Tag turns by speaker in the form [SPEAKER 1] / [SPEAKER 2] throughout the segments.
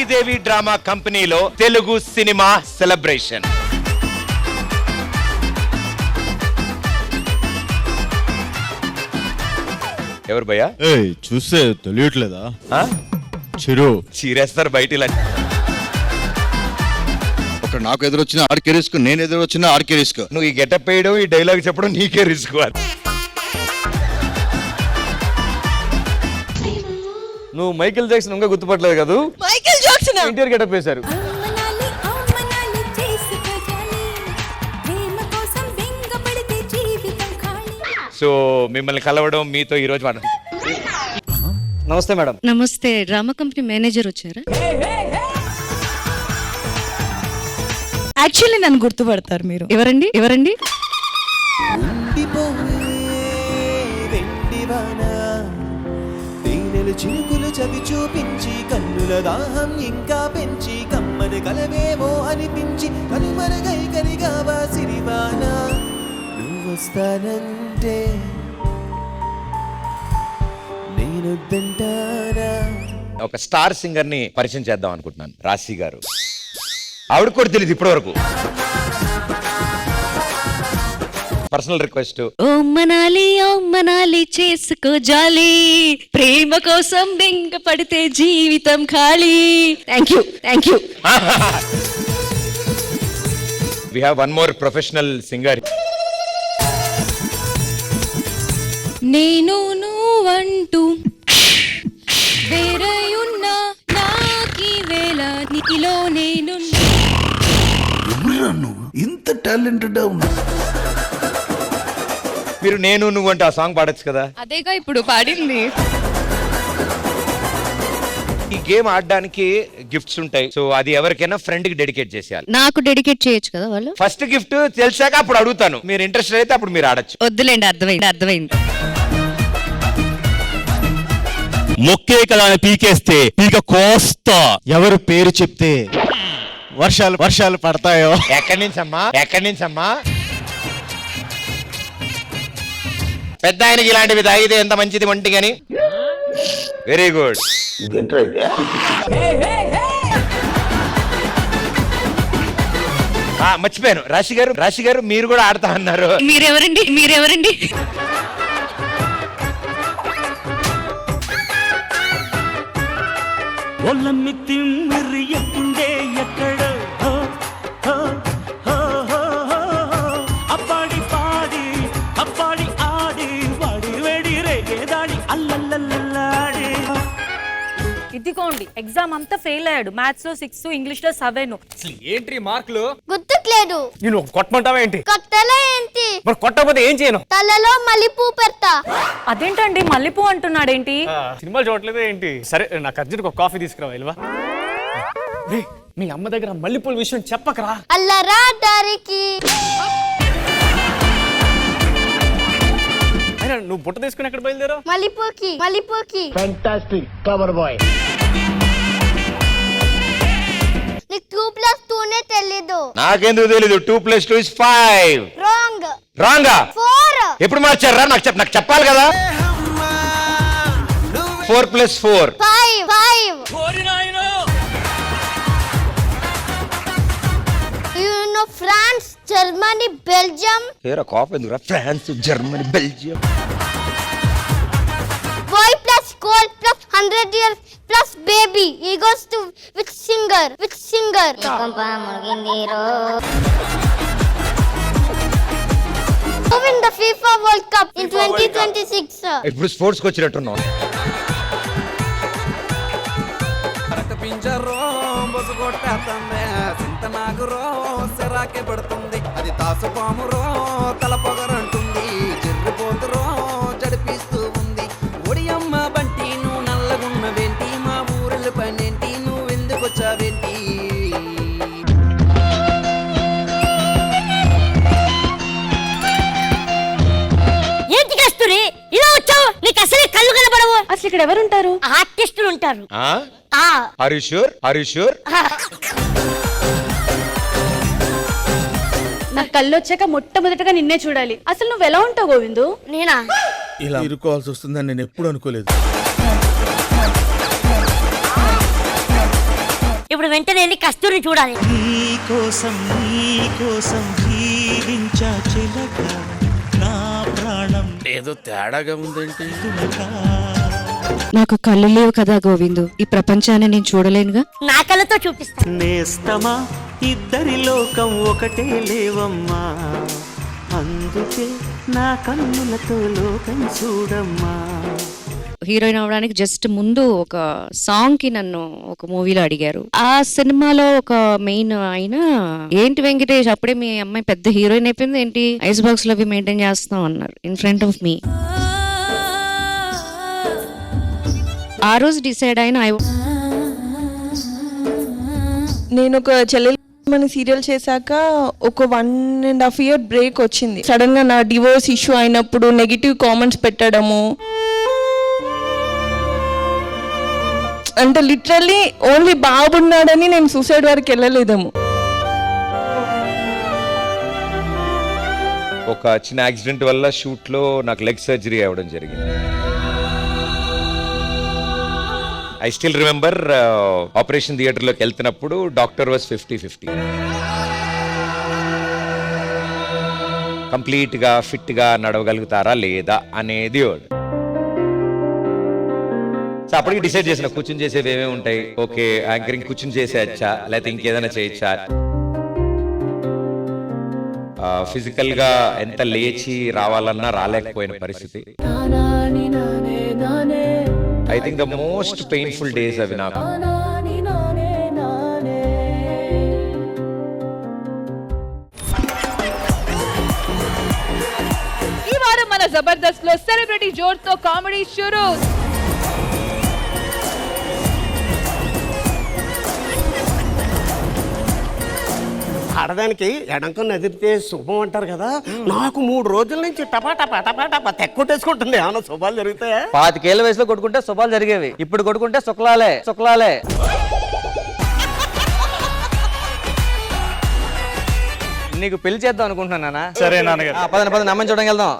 [SPEAKER 1] Sridevi drama కంపెనీలో Telugu cinema celebration. ఎవరు భయ్యా?
[SPEAKER 2] చూస్తే తెలియట్లేదా? చిరు
[SPEAKER 1] చీరేస్తారు బయట ఇలా.
[SPEAKER 3] ఒక నాకు ఎదురొచ్చిన ఆర్కే రిస్క్, నేను ఎదురొచ్చిన ఆర్కే రిస్క్.
[SPEAKER 1] నువ్వు ఈ గెటప్ వేయడం, ఈ డైలాగ్ చెప్పడం నీకే రిస్క్.
[SPEAKER 4] నువ్వు మైకేల్ జాక్సన్ ఇంకా గుర్తుపట్టలేదు కదా?
[SPEAKER 5] మైకేల్ జాక్సన్
[SPEAKER 4] ఇంటీరియర్ గెటప్ వేశారు.
[SPEAKER 1] సో మిమ్మల్ని కలవడం, మీతో ఈ రోజు
[SPEAKER 4] నమస్తే మేడం.
[SPEAKER 6] నమస్తే. డ్రామా కంపెనీ మేనేజర్ వచ్చారా?
[SPEAKER 5] యాక్చువల్లీ నన్ను గుర్తుపడతారు మీరు.
[SPEAKER 6] ఎవరండి? ఎవరండి?
[SPEAKER 7] చిరుకులు చవి చూపించి కన్నుల దాహం ఇంకా పెంచి కమ్మని కలవేమో అనిపించి కనుమరుగై కరిగావా సిరివానా నువ్వొస్తానంటే నేనొద్దంటానా.
[SPEAKER 1] ఒక స్టార్ సింగర్ ని పరిచయం చేద్దాం అనుకుంటున్నాను. రాశి గారు. ఆవిడ కూడా తెలియదు ఇప్పటి వరకు. Personal request.
[SPEAKER 6] ఓ మనాలి చేసుకో జాలి, ప్రేమ కోసం బెంగ పడితే జీవితం ఖాళీ. Thank you.
[SPEAKER 1] We have one more professional singer.
[SPEAKER 6] నేను నువ్వంటూ వేరే ఉన్నా నాకీ వేళ నీలో నేనున్నా.
[SPEAKER 7] ఇంత టాలెంటెడ్ ఉన్నా.
[SPEAKER 1] మీరు నేను నువ్వు అంటే ఆ సాంగ్ పాడొచ్చు కదా?
[SPEAKER 6] అదేగా ఇప్పుడు పాడింది.
[SPEAKER 1] ఈ గేమ్ ఆడడానికి గిఫ్ట్స్ ఉంటాయి. సో అది ఎవరికైనా ఫ్రెండ్ కి డెడికేట్ చేసేయాలి.
[SPEAKER 6] నాకు డెడికేట్ చేయొచ్చు కదా వాళ్ళు.
[SPEAKER 1] ఫస్ట్ గిఫ్ట్ తెలిసాక అప్పుడు అడుగుతాను. మీరు ఇంట్రెస్ట్ అయితే అప్పుడు మీరు ఆడొచ్చు.
[SPEAKER 6] వద్దులేండి, అర్థమైంది.
[SPEAKER 2] మొక్కే కదా అని పీకేస్తే పీక కోస్తా. ఎవరు పేరు చెప్తే వర్షాలు పడతాయో.
[SPEAKER 1] ఎక్కడి నుంచమ్మా? పెద్ద ఆయనకి ఇలాంటివి తాగితే ఎంత మంచిది ఒంటికని. Very good. మర్చిపోయాను. రాశి గారు మీరు కూడా ఆడతా అన్నారు.
[SPEAKER 6] మీరెవరండి?
[SPEAKER 8] ఇదిగోండి ఎగ్జామ్ అంతా ఫెయిల్ అయ్యాడు. మ్యాథ్స్ లో 6, ఇంగ్లీష్ లో 7.
[SPEAKER 4] ఏంటి మార్కులు?
[SPEAKER 9] గుర్తులేదు.
[SPEAKER 4] నేను కొట్టమంటావా ఏంటి?
[SPEAKER 9] కొత్తలో ఏంటి?
[SPEAKER 4] మరి కొట్టకపోతే ఏం చేయను?
[SPEAKER 9] తలలో మల్లెపూ పెడతా.
[SPEAKER 8] అదేంటండి మల్లెపూ అంటున్నాడేంటి?
[SPEAKER 4] సినిమాలు చూడట్లేదు ఏంటి? సరే నాకు అర్జెంట్ ఒక కాఫీ తీసుకురా వెళ్ళవా. మీ అమ్మ దగ్గర మల్లెపూల విషయం చెప్పకరా.
[SPEAKER 9] అల్లరా దారికి.
[SPEAKER 4] నువ్వు బుట్ట తీసుకుని ఎక్కడ బయలుదేరావు?
[SPEAKER 9] మల్లెపూకి.
[SPEAKER 7] Fantastic clever boy.
[SPEAKER 9] నీకు 2+2 తెలీదు.
[SPEAKER 1] నాకెందుకు తెలీదు? 2+2 is 5. రాంగా?
[SPEAKER 9] 4.
[SPEAKER 1] ఎప్పుడు మార్చారా? నాకు చెప్పాలి కదా. 4+4
[SPEAKER 9] 5. France, Germany, Belgium.
[SPEAKER 1] కాఫ్ ఎందుకు? France, Germany, Belgium.
[SPEAKER 9] Boy plus gold plus 100 years plus baby equals to which singer? Who win the FIFA World Cup in 2026?
[SPEAKER 1] ఇప్పుడు స్పోర్ట్స్ కి వచ్చినట్టున్నావు.
[SPEAKER 7] పింజరో బొసగొట్టేస్తుంది సింతనాగురో సిరాకే పడుతుంది అది తాసుపామురో తల పొగరంటుంది చెర్రిపోతురో జడిపిస్తూ ఉంది ఒడియమ్మ బంటి నువ్వు నల్లగున్నవేంటి మా ఊరుల పనేంటి నువ్వెందుకొచ్చావేంటి.
[SPEAKER 9] ఏంటి కస్తూరి ఇలా వచ్చావు? నీకు అసలే కళ్ళు కనబడవు.
[SPEAKER 8] అసలు ఇక్కడ ఎవరుంటారు?
[SPEAKER 9] ఆర్టిస్టులు ఉంటారు.
[SPEAKER 1] Are you sure?
[SPEAKER 8] నాకు కళ్ళు వచ్చాక మొట్టమొదటగా నిన్నే చూడాలి. అసలు నువ్వు ఎలా ఉంటావు గోవిందు?
[SPEAKER 9] నేనా?
[SPEAKER 2] ఇలా ఇరుకోవాల్సి వస్తుందని నేను ఎప్పుడు అనుకోలేదు.
[SPEAKER 9] ఇప్పుడు వెంటనే వెళ్ళి కస్తూరి చూడాలి.
[SPEAKER 2] ఏదో తేడాగా ఉందేంటి?
[SPEAKER 6] నాకు కళ్ళు లేవు కదా గోవిందు, ఈ ప్రపంచాన్ని నేను చూడలేనుగా.
[SPEAKER 9] నా కళ్ళతో చూపిస్తాను.
[SPEAKER 7] నేస్తమా ఇద్దరి లోకం ఒకటే లేవమ్మా, అందుకే నా కన్నులతో లోకం చూడమ్మా.
[SPEAKER 6] హీరోయిన్ అవడానికి జస్ట్ ముందు ఒక సాంగ్ కి నన్ను ఒక మూవీలో అడిగారు. ఆ సినిమాలో ఒక మెయిన్ అయిన ఏంటి వెంకటేష్ అప్పుడే మీ అమ్మాయి పెద్ద హీరోయిన్ అయిపోయింది ఏంటి, ఐస్ బాక్స్ లో అవి మెయింటైన్ చేస్తాం అన్నారు ఇన్ ఫ్రంట్ ఆఫ్ మీ. ఆ రోజు డిసైడ్ అయిన
[SPEAKER 5] నేను ఒక చెల్లెలు మన సీరియల్ చేశాక ఒక 1.5 year బ్రేక్ వచ్చింది. సడన్ గా నా డివోర్స్ ఇష్యూ అయినప్పుడు నెగిటివ్ కామెంట్స్ పెట్టడము, అంటే లిటరల్లీ ఓన్లీ బాబున్నాడని నేను సూసైడ్ వరకు వెళ్ళలేదేమో.
[SPEAKER 1] ఒక చిన్న యాక్సిడెంట్ వల్ల షూట్ లో నాకు లెగ్ సర్జరీ అవ్వడం జరిగింది. ఐ స్టిల్ రిమెంబర్ ఆపరేషన్ థియేటర్లోకి వెళ్తున్నప్పుడు డాక్టర్ వాజ్ 50-50 కంప్లీట్ గా ఫిట్ గా నడవగలుగుతారా లేదా అనేది. సో అప్పటికి డిసైడ్ చేసిన కూర్చుని చేసేవి ఏమేమి ఉంటాయి, ఓకే యాంకరింగ్ కూర్చుని చేసేయచ్చా లేకపోతే ఇంకేదైనా చేయొచ్చా, ఫిజికల్ గా ఎంత లేచి రావాలన్నా రాలేకపోయిన పరిస్థితి. I think the most painful days అవి నాకు.
[SPEAKER 8] ఈ వారం మన జబర్దస్త్ లో సెలబ్రిటీ జోర్ తో కామెడీ షురూ.
[SPEAKER 7] ఆడదానికి ఎడంకం ఎదిరితే శుభం అంటారు కదా, నాకు 3 రోజుల నుంచి టపా తెక్కొట్టేసుకుంటుంది. ఏమన్నా శుభాలు జరుగుతాయా?
[SPEAKER 10] 25 ఏళ్ల వయసులో కొట్టుకుంటే శుభాలు జరిగేవి, ఇప్పుడు కొట్టుకుంటే శుక్లాలే. నీకు పెళ్లి చేద్దాం అనుకుంటున్నానా?
[SPEAKER 4] సరే నాన్నగారు.
[SPEAKER 10] పదని అమ్మని చూడడానికి వెళ్దాం.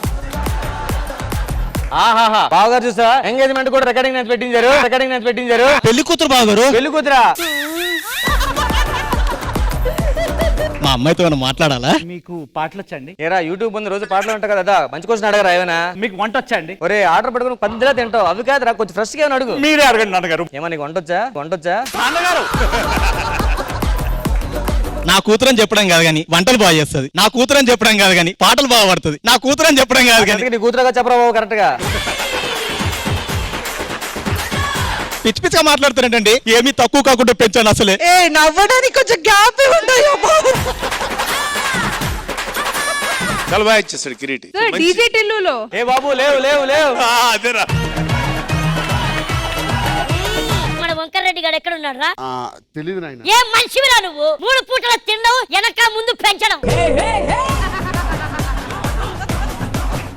[SPEAKER 10] ఆహాహా బావగారు చూసా, ఎంగేజ్మెంట్ కూడా రికార్డింగ్ డాన్స్ పెట్టించారు.
[SPEAKER 2] పెళ్లి కూతురు బాగారు,
[SPEAKER 10] పెళ్లి కూతురా?
[SPEAKER 2] మా అమ్మాయితో ఏమైనా మాట్లాడాలా?
[SPEAKER 4] మీకు పాటలు వచ్చండి?
[SPEAKER 10] ఏరా యూట్యూబ్ ఉంది, రోజు పాటలు ఉంటాయి కదా, మంచి క్వశ్చన్ అడగరా ఏమైనా?
[SPEAKER 4] మీకు వంట వచ్చండి?
[SPEAKER 10] ఒరే ఆర్డర్ పెట్టుకుని 10 తింటావు, అవి కాదురా కొంచెం ఫ్రెష్ గా అడుగు.
[SPEAKER 4] మీరే అడగండి నాన్నగారు.
[SPEAKER 10] ఏమో నీకు వంటొచ్చా?
[SPEAKER 4] నాన్నగారు
[SPEAKER 2] నా కూతురని చెప్పడం కాదు కానీ వంటలు బాగా చేస్తుంది, నా కూతురని చెప్పడం కాదు కానీ పాటలు బాగా పడుతుంది, నా కూతురని చెప్పడం కాదు కానీ.
[SPEAKER 10] నీ కూతురుగా చెప్పరా బాబు కరెక్ట్ గా.
[SPEAKER 2] పిచ్చిగా మాట్లాడుతున్నట్టండి, ఏమీ తక్కువ కాకుండా పెంచాను అసలే.
[SPEAKER 5] నవ్వడానికి కొంచెం గ్యాప్ ఉంటాయో బాబు.
[SPEAKER 2] కలవా ఇచ్చేసాడు కిరీటి.
[SPEAKER 8] డీజే టిల్లులో
[SPEAKER 10] ఏ బాబు లేవు.
[SPEAKER 2] అదేరా
[SPEAKER 9] మన వంకరెడ్డి గారు ఎక్కడ ఉన్నాడు రా?
[SPEAKER 3] తెలియదు నాయన.
[SPEAKER 9] ఏ మనిషివిరా నువ్వు? 3 పూటల తినడం వెనక ముందు పెంచడం,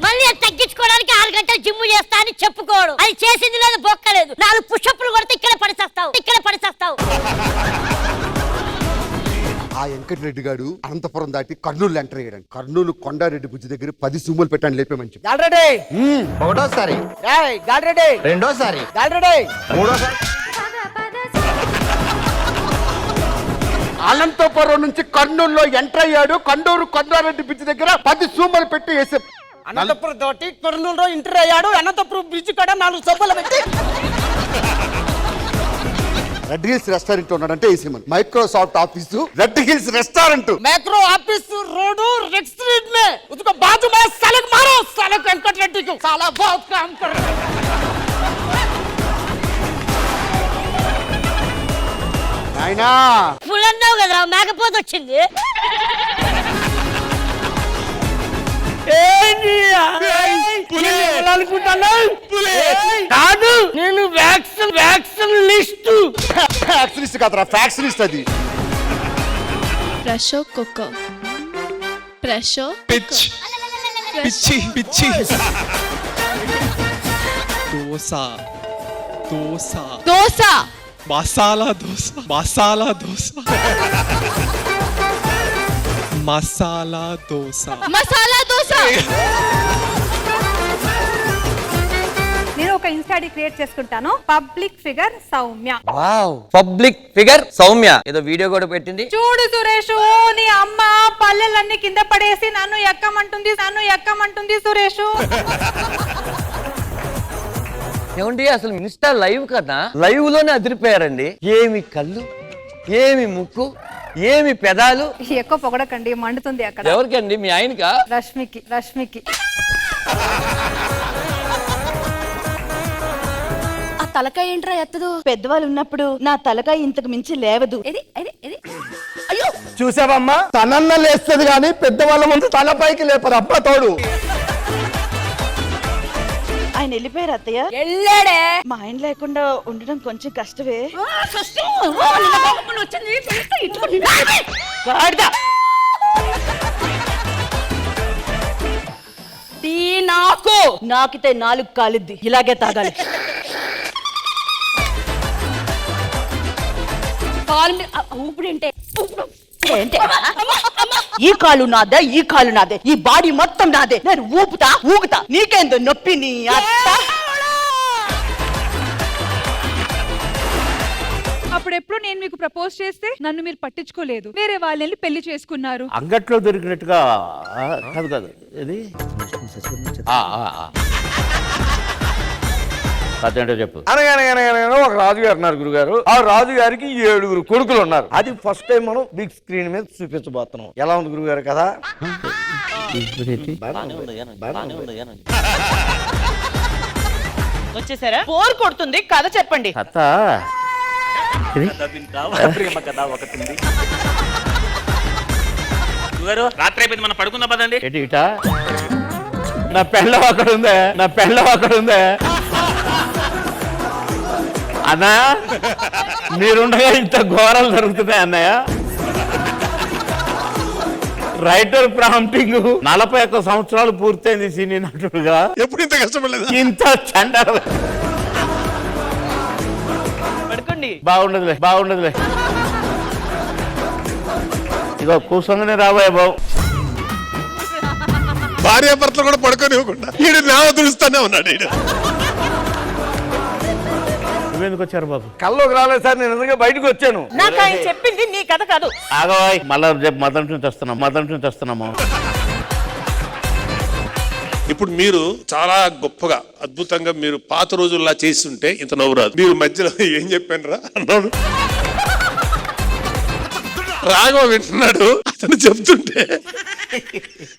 [SPEAKER 9] మళ్ళీ అది తగ్గించుకోవడానికి 6 గంటలు జిమ్ చేస్తా అని చెప్పుకోవడం, అది చేసింది లేదు బొక్కలేదు. 4 పుషప్లు కొడితే ఇక్కడ పడిచేస్తావు.
[SPEAKER 3] ఆ వెంకటరెడ్డి గారు అనంతపురం దాటి కర్నూలు ఎంటర్ అయ్యాడు. కర్నూలు కొండారెడ్డి బుజ్జి దగ్గర 10 సూములు పెట్టాను లేపే మంచి. ఒకటోసారి, రెండోసారి, మూడోసారి. అనంతపురం నుంచి కర్నూలులో ఎంటర్ అయ్యాడు. కొండారెడ్డి బుజ్జి దగ్గర 10 సూములు పెట్టి వేసే.
[SPEAKER 7] అనంతపురం తోటి కర్నూలులో ఇంటర్ అయ్యాడు. అనంతపురం బ్రిడ్జ్ కాడ 4 సబ్బులు పెట్టి
[SPEAKER 3] రెడ్ హిల్స్ రెస్టారెంట్ ఉన్నాడంటే వేసేమని. Microsoft office Red Hills restaurant,
[SPEAKER 7] macro office road red street में उसको बाजू में साले को मारो, साले को वेंकटरेड्डी को, साला बहुत काम कर रहा है.
[SPEAKER 3] నాయనా
[SPEAKER 9] పులన్నావు కదరా, మేకపోతే వచ్చింది.
[SPEAKER 7] కాదు నేను వ్యాక్సిన్ లిస్ట్
[SPEAKER 3] ఫ్యాక్సరీస్ట్ కాదురా, ఫ్యాక్సరీస్ట్ అది.
[SPEAKER 5] ప్రెషో కుక్కర్, ప్రెషో
[SPEAKER 2] పిచ్చి దోశ మసాలా దోశ.
[SPEAKER 8] నేను ఒక ఇన్స్టా ఐడి క్రియేట్ చేసుకుంటాను. Public figure Soumya.
[SPEAKER 10] Wow, public figure Soumya ఏదో వీడియో కూడా పెట్టింది.
[SPEAKER 8] చూడు సురేష్, నీ అమ్మ పల్లెలన్నీ కింద పడేసి నన్ను ఎక్కమంటుంది సురేష్.
[SPEAKER 10] ఏమండి అసలు ఇన్స్టా లైవ్ కదా, లైవ్ లోనే అదిరిపోయారండి. ఏమి కళ్ళు, ఏమి ముక్కు, ఏమి పెదాలు.
[SPEAKER 8] ఎక్కువ పొగడకండి, మండుతుంది అక్కడ.
[SPEAKER 10] ఎవరికండి? మీ ఆయనకా?
[SPEAKER 8] రష్మికి.
[SPEAKER 9] ఆ తలకాయ ఏంట్రా ఎత్తదు? పెద్దవాళ్ళు ఉన్నప్పుడు నా తలకాయ ఇంతకు మించి లేవదు. అయ్యో
[SPEAKER 3] చూసావమ్మా, తనన్న లేస్తుంది కానీ పెద్దవాళ్ళ ముందు తలపైకి లేపరు. అబ్బా తోడు.
[SPEAKER 9] ఆయన వెళ్ళిపోయారు అత్తయ్య. వెళ్ళాడే. మా ఆయన లేకుండా ఉండడం కొంచెం కష్టమే. నాకితే 4 కాలిద్ది, ఇలాగే తాగాలి. ఊపిడింటే ఈ కాలు నాదే, ఈ బాడీ మొత్తం నాదే. నేను ఊగుతా, నీకేందో నొప్పి నీ అత్త.
[SPEAKER 8] అప్పుడెప్పుడు నేను మీకు ప్రపోజ్ చేస్తే నన్ను మీరు పట్టించుకోలేదు, వేరే వాళ్ళని పెళ్లి చేసుకున్నారు.
[SPEAKER 7] అంగట్లో దొరికినట్టుగా కాదు ఇది అదేంటో చెప్పు.
[SPEAKER 11] అనగానే ఒక రాజుగారు ఉన్నారు గురుగారు. ఆ రాజుగారికి 7 కొడుకులు ఉన్నారు. అది ఫస్ట్ టైం మనం బిగ్ స్క్రీన్ మీద చూపించబోతున్నాం. ఎలా ఉంది గురుగారు కదా?
[SPEAKER 9] వచ్చేసారా? బోర్ కొడుతుంది, కథ చెప్పండి.
[SPEAKER 7] అత్త
[SPEAKER 4] రాత్రి అయిపోయింది, మనం పడుకుందాం పదండి.
[SPEAKER 7] ఏంటి ఇటా? నా పెళ్ళం అక్కడ ఉందే అన్నా. మీరుండగా ఇంత ఘోరాలు జరుగుతున్నాయి అన్నయ్య. రైటర్ ప్రాంప్టింగ్ 41 సంవత్సరాలు పూర్తయింది సినీ నటుడుగా.
[SPEAKER 11] ఎప్పుడు ఇంత కష్టపడలేదు.
[SPEAKER 7] ఇంత చండాల బాగుండదులే. ఇగో కూర్చొని రాబోయే బాబు.
[SPEAKER 11] భార్యాభర్తలు కూడా పడుకోనివ్వకుండా ఈడు నేవ తుడుస్తానే ఉన్నాడు. ఈడు
[SPEAKER 7] నువ్వెందుకు వచ్చారు బాబు?
[SPEAKER 11] కల్లోకి రాలేదు సార్, నేను నిజంగా బయటకు వచ్చాను.
[SPEAKER 9] నాకు ఆయన చెప్పింది నీ కథ కాదు.
[SPEAKER 7] ఆగవాయ్, మళ్ళా రేపు మదన్ నుంచి వస్తున్నాము.
[SPEAKER 11] ఇప్పుడు మీరు చాలా గొప్పగా అద్భుతంగా మీరు పాత రోజుల్లా చేస్తుంటే ఇంత నవ్వు రాదు. మీరు మధ్యలో ఏం చెప్పాను రా అన్నాడు. రాఘవ వింటున్నాడు, అతను చెప్తుంటే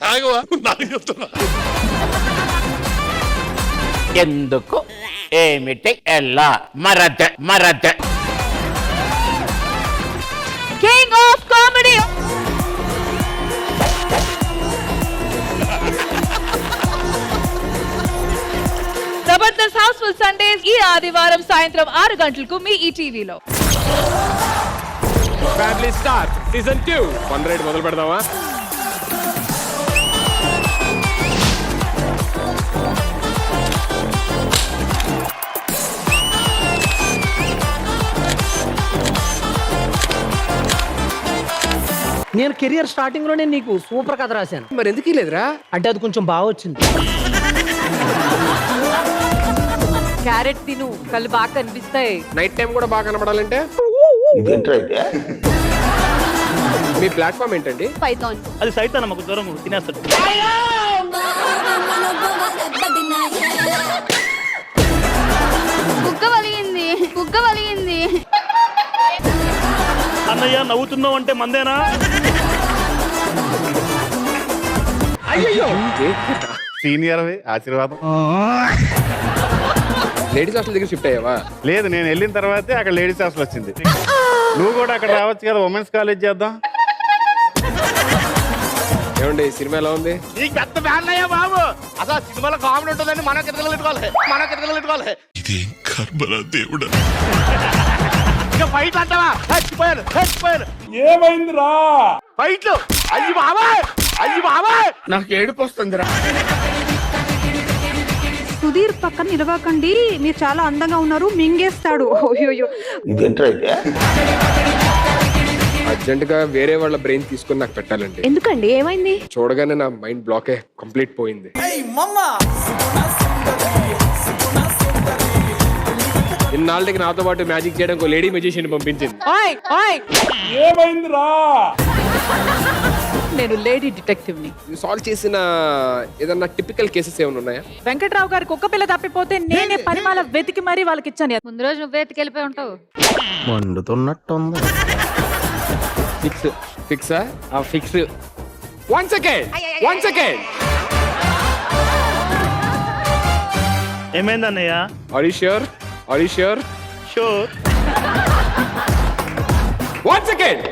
[SPEAKER 11] రాఘవ నాకు చెప్తున్నా.
[SPEAKER 7] ఎందుకు ఏమిటి ఎలా మరద
[SPEAKER 8] king of comedy. Jabardasth housefull Sundays ఈ ఆదివారం సాయంత్రం 6 గంటలకు మీ ఈటీవీలో.
[SPEAKER 4] ఫ్యామిలీ స్టార్ సీజన్ 2 1 రైడ్ మొదలు పెడదామా?
[SPEAKER 10] నేను కెరియర్ స్టార్టింగ్ లోనే నీకు సూపర్ కథ రాశాను.
[SPEAKER 4] మరి ఎందుకు లేదురా?
[SPEAKER 10] అంటే అది కొంచెం బాగా వచ్చింది.
[SPEAKER 8] క్యారెట్ తిను, కళ్ళు బాగా కనిపిస్తాయి.
[SPEAKER 4] నైట్ టైం కూడా బాగా కనబడాలంటే మీ ప్లాట్ఫామ్ ఏంటండి?
[SPEAKER 9] పైథాన్.
[SPEAKER 10] అది సైతాన్ మాకు దూరం తినేస్తాడు.
[SPEAKER 9] కుక్క వలిగింది.
[SPEAKER 10] అన్నయ్య నవ్వుతున్నావు అంటే మందేనా?
[SPEAKER 11] సీనియర్ ఆశీర్వాదం.
[SPEAKER 4] లేడీస్ హాస్టల్ దగ్గర షిఫ్ట్ అయ్యావా?
[SPEAKER 11] లేదు, నేను వెళ్ళిన తర్వాతే అక్కడ లేడీస్ హాస్టల్ వచ్చింది. నువ్వు కూడా అక్కడ రావచ్చు కదా, ఉమెన్స్ కాలేజ్ చేద్దాం.
[SPEAKER 4] ఏమండి సినిమా ఎలా ఉంది?
[SPEAKER 7] నీకు పెద్ద ఫ్యాన్ అయ్యా బాబు. అసలు సినిమాలో కామెడీ ఉంటుందండి. మనం కిటకలు
[SPEAKER 11] ఇదేం కర్మరా దేవుడా.
[SPEAKER 7] ఇక ఫైట్లు అంటావా? చచ్చిపోయాను. ఏమైందిరా? ఫైట్లు అయ్యి బాబాయ్ నాకు ఏడుపు వస్తుందిరా.
[SPEAKER 8] సుధీర్ పక్కన నిలవకండి, మీరు చాలా అందంగా ఉన్నారు, మింగేస్తాడు.
[SPEAKER 4] అర్జెంట్ గా వేరే వాళ్ళ బ్రెయిన్ తీసుకొని నాకు పెట్టాలండి.
[SPEAKER 8] ఎందుకండి, ఏమైంది?
[SPEAKER 4] చూడగానే నా మైండ్ బ్లాక్ కంప్లీట్ పోయింది. ఇన్నాళ్ళకి నాతో పాటు మ్యాజిక్ చేయడం ఒక లేడీ మెజిషియన్ పంపించింది.
[SPEAKER 8] నేను లేడీ డిటెక్టివ్ ని.
[SPEAKER 4] సాల్వ్ చేసిన ఏదన్నా టిపికల్ కేసెస్ ఏమైనా ఉన్నాయా?
[SPEAKER 8] వెంకట్రావు గారికి కుక్క పిల్ల తప్పిపోతే నేనే పరిమాల వెతికి మరీ వాళ్ళకి ఇచ్చాను.
[SPEAKER 6] ముందు రోజు నువ్వే ఎత్తుకెళ్ళిపోయి ఉంటావు.
[SPEAKER 3] మండుతున్నట్టుంది.
[SPEAKER 4] ఫిక్స్ ఫిక్సా? ఫిక్స్. 1 సెకండ్.
[SPEAKER 2] ఏమైందన్నయ్య?
[SPEAKER 4] Are you sure?
[SPEAKER 2] Sure.
[SPEAKER 4] 1 second.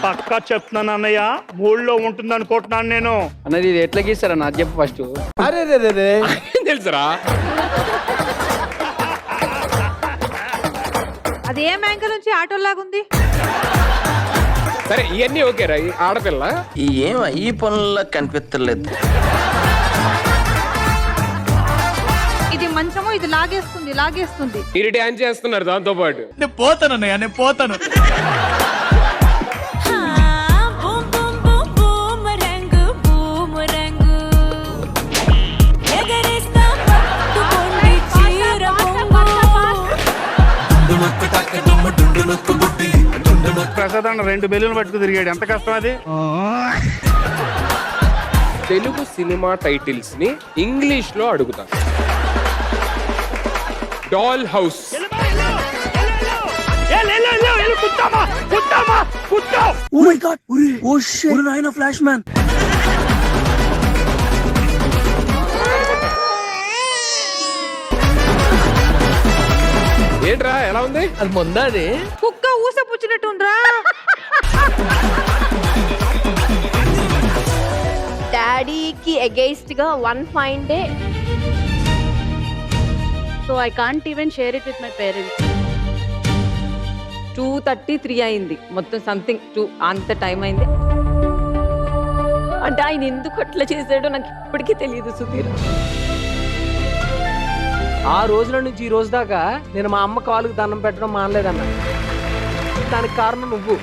[SPEAKER 2] పక్కా చెప్తున్నాను అన్నయ్య, మూడ్లో ఉంటుంది అనుకుంటున్నాను నేను.
[SPEAKER 10] అన్నది ఇది ఎట్లా గీస్తారా నాకు చెప్పు ఫస్ట్.
[SPEAKER 3] అరే రే రే రే.
[SPEAKER 4] తెలుసురా?
[SPEAKER 8] అది ఏ యాంగిల్ నుంచి ఆటోలాగుంది?
[SPEAKER 4] సరే ఇవన్నీ ఓకేరా. ఈ ఆడపిల్ల
[SPEAKER 10] ఈ పనుల్లో కనిపించలేదు.
[SPEAKER 8] ఇది మంచము, ఇది లాగేస్తుంది.
[SPEAKER 4] మీరు డ్యాన్స్ చేస్తున్నారు దాంతో పాటు.
[SPEAKER 2] నేను పోతాను అన్నయ్య, నేను పోతాను.
[SPEAKER 11] ప్రసాద్ అన్న 2 బెలూన్లు పట్టుకు తిరిగాడు, ఎంత కష్టం అది.
[SPEAKER 4] తెలుగు సినిమా టైటిల్స్ ని ఇంగ్లీష్ లో అడుగుతాను. Doll house. ఏంట్రా ఎలా ఉంది?
[SPEAKER 10] అది ముందాది.
[SPEAKER 8] కుక్క ఊస పుచ్చినట్టుండ్రా.
[SPEAKER 5] డాడీకి అగైన్స్ట్ గా 1 fine day.
[SPEAKER 8] So I can't even share it with my parents.
[SPEAKER 5] 2:33 అయింది మొత్తం, సంథింగ్ 2 అంత టైం అయింది. అంటే ఆయన ఎందుకు అట్లా చేశాడో నాకు ఇప్పటికీ తెలియదు సుధీర్.
[SPEAKER 10] ఆ రోజుల నుంచి ఈ రోజు దాకా నేను మా అమ్మ కాలుకు దండం పెట్టడం మానలేదన్న. దానికి కారణం నువ్వు.